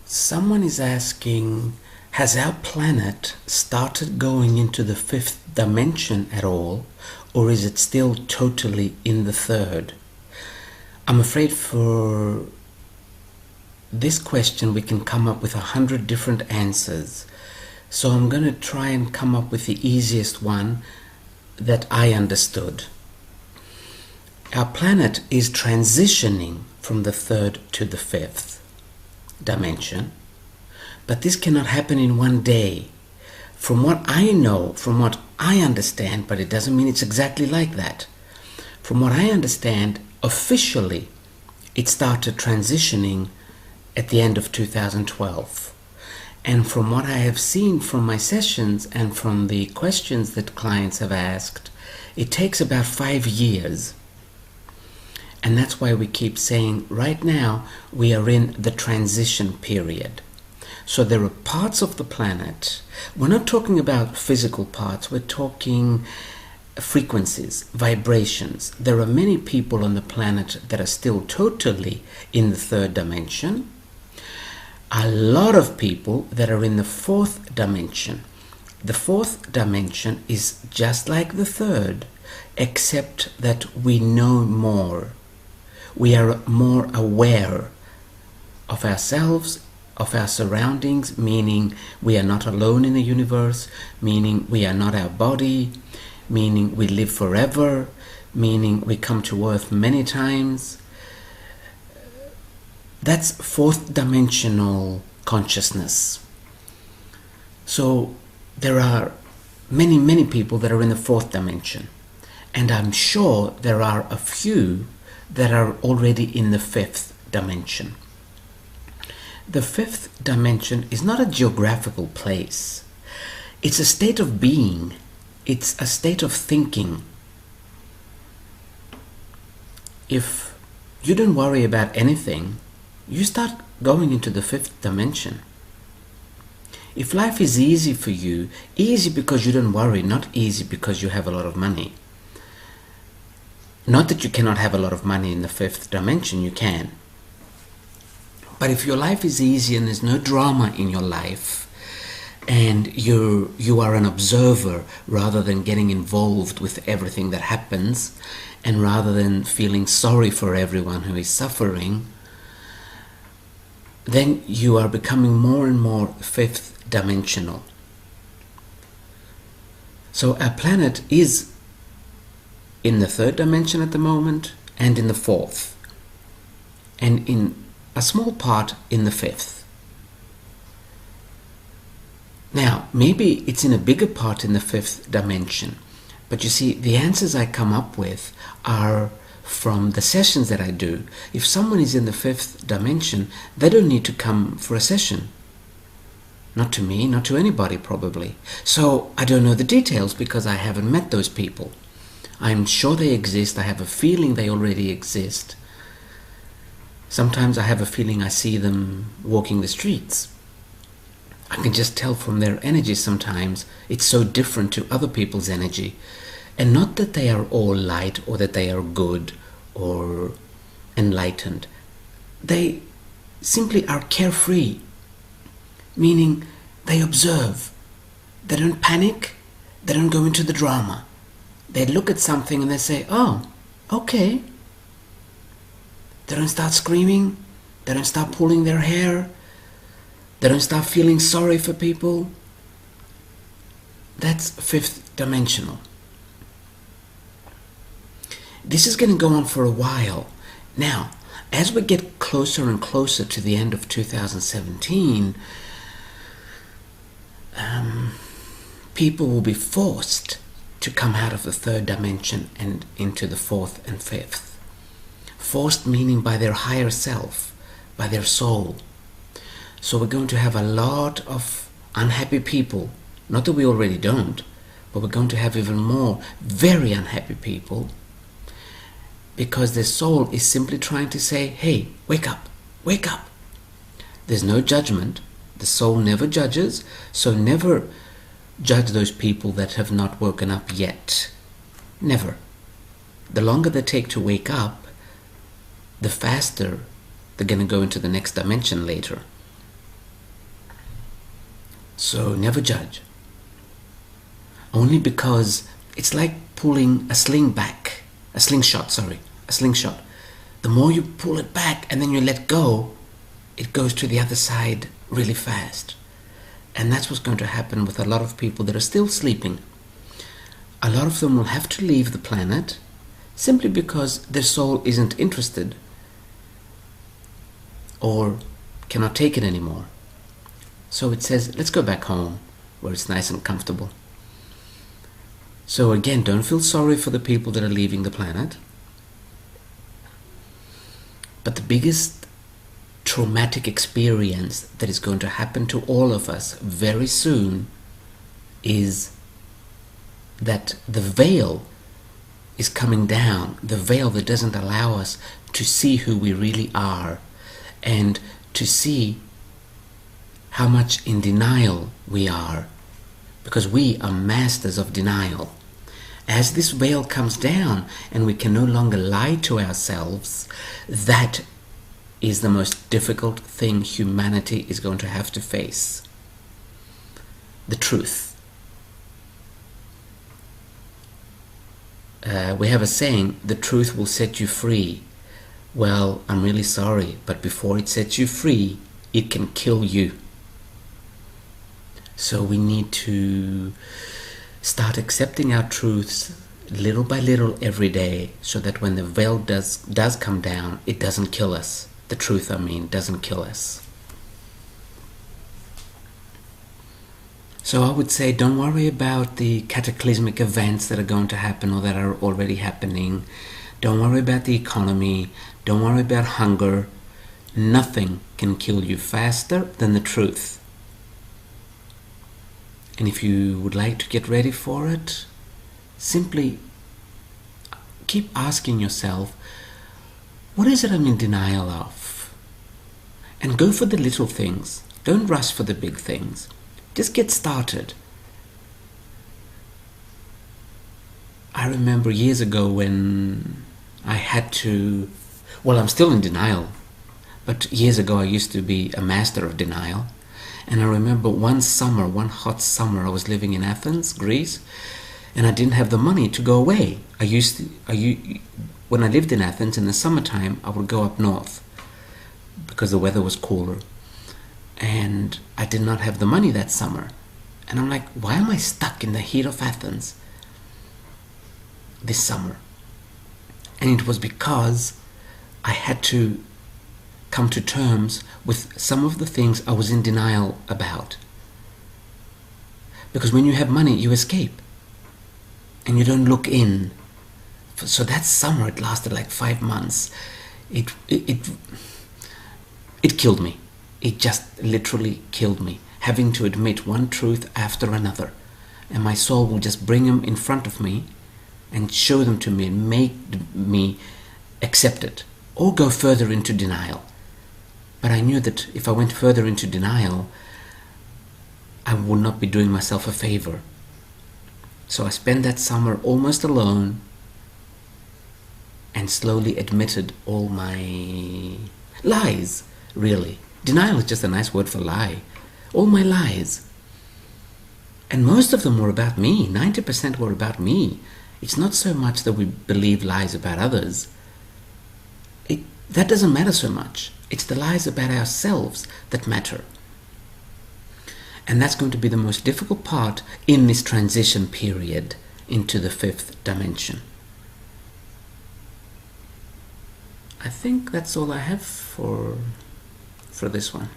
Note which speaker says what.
Speaker 1: Someone is asking, has our planet started going into the fifth dimension at all, or is it still totally in the third? I'm afraid for this question we can come up with 100 different answers. So I'm going to try and come up with the easiest one that I understood. Our planet is transitioning from the third to the fifth dimension, but this cannot happen in one day. From what I know, from what I understand, but it doesn't mean it's exactly like that. From what I understand, officially, it started transitioning at the end of 2012. And from what I have seen from my sessions and from the questions that clients have asked, it takes about 5 years. And that's why we keep saying right now we are in the transition period. So there are parts of the planet. We're not talking about physical parts. We're talking frequencies, vibrations. There are many people on the planet that are still totally in the third dimension. A lot of people that are in the fourth dimension. The fourth dimension is just like the third, except that we know more. We are more aware of ourselves, of our surroundings, meaning we are not alone in the universe, meaning we are not our body, meaning we live forever, meaning we come to earth many times. That's fourth dimensional consciousness. So there are many people that are in the fourth dimension, and I'm sure there are a few that are already in the fifth dimension. The fifth dimension is not a geographical place. It's a state of being. It's a state of thinking. If you don't worry about anything, you start going into the fifth dimension. If life is easy for you, easy because you don't worry, not easy because you have a lot of money. Not that you cannot have a lot of money in the fifth dimension, you can. But if your life is easy and there's no drama in your life, and you are an observer rather than getting involved with everything that happens, and rather than feeling sorry for everyone who is suffering, then you are becoming more and more fifth dimensional. So our planet is in the third dimension at the moment, and in the fourth, and in a small part in the fifth. Now, maybe it's in a bigger part in the fifth dimension, but you see, the answers I come up with are from the sessions that I do. If someone is in the fifth dimension, they don't need to come for a session. Not to me, not to anybody probably. So I don't know the details because I haven't met those people. I'm sure they exist. I have a feeling they already exist. Sometimes I have a feeling I see them walking the streets. I can just tell from their energy sometimes. It's so different to other people's energy. And not that they are all light or that they are good or enlightened. They simply are carefree, meaning they observe. They don't panic. They don't go into the drama. They look at something and they say, oh, okay. They don't start screaming. They don't start pulling their hair. They don't start feeling sorry for people. That's fifth dimensional. This is going to go on for a while. Now, as we get closer and closer to the end of 2017, people will be forced to come out of the third dimension and into the fourth and fifth. Forced meaning by their higher self, by their soul. So we're going to have a lot of unhappy people. Not that we already don't, but we're going to have even more very unhappy people, because their soul is simply trying to say, hey, wake up, wake up. There's no judgment. The soul never judges, so never judge those people that have not woken up yet. Never. The longer they take to wake up, the faster they're going to go into the next dimension later. So never judge. Only because it's like pulling a slingshot. The more you pull it back and then you let go, it goes to the other side really fast. And that's what's going to happen with a lot of people that are still sleeping. A lot of them will have to leave the planet simply because their soul isn't interested or cannot take it anymore. So it says, let's go back home where it's nice and comfortable. So again, don't feel sorry for the people that are leaving the planet. But the biggest traumatic experience that is going to happen to all of us very soon is that the veil is coming down, the veil that doesn't allow us to see who we really are and to see how much in denial we are, because we are masters of denial. As this veil comes down and we can no longer lie to ourselves, that is the most difficult thing humanity is going to have to face. The truth. We have a saying, the truth will set you free. Well, I'm really sorry, but before it sets you free, it can kill you. So we need to start accepting our truths little by little every day, so that when the veil does come down, it doesn't kill us. The truth, doesn't kill us. So I would say, don't worry about the cataclysmic events that are going to happen or that are already happening. Don't worry about the economy. Don't worry about hunger. Nothing can kill you faster than the truth. And if you would like to get ready for it, simply keep asking yourself, what is it I'm in denial of? And go for the little things. Don't rush for the big things. Just get started. I remember years ago when I had to, I'm still in denial, but years ago I used to be a master of denial. And I remember one hot summer, I was living in Athens, Greece, and I didn't have the money to go away. When I lived in Athens in the summertime, I would go up north because the weather was cooler. And I did not have the money that summer. And I'm like, why am I stuck in the heat of Athens this summer? And it was because I had to come to terms with some of the things I was in denial about. Because when you have money, you escape. And you don't look in. So that summer, it lasted like 5 months. It killed me. It just literally killed me, having to admit one truth after another. And my soul will just bring them in front of me and show them to me and make me accept it or go further into denial. But I knew that if I went further into denial, I would not be doing myself a favor. So I spent that summer almost alone and slowly admitted all my lies, really. Denial is just a nice word for lie. All my lies. And most of them were about me. 90% were about me. It's not so much that we believe lies about others. That doesn't matter so much. It's the lies about ourselves that matter. And that's going to be the most difficult part in this transition period into the 5th dimension. I think that's all I have for this one.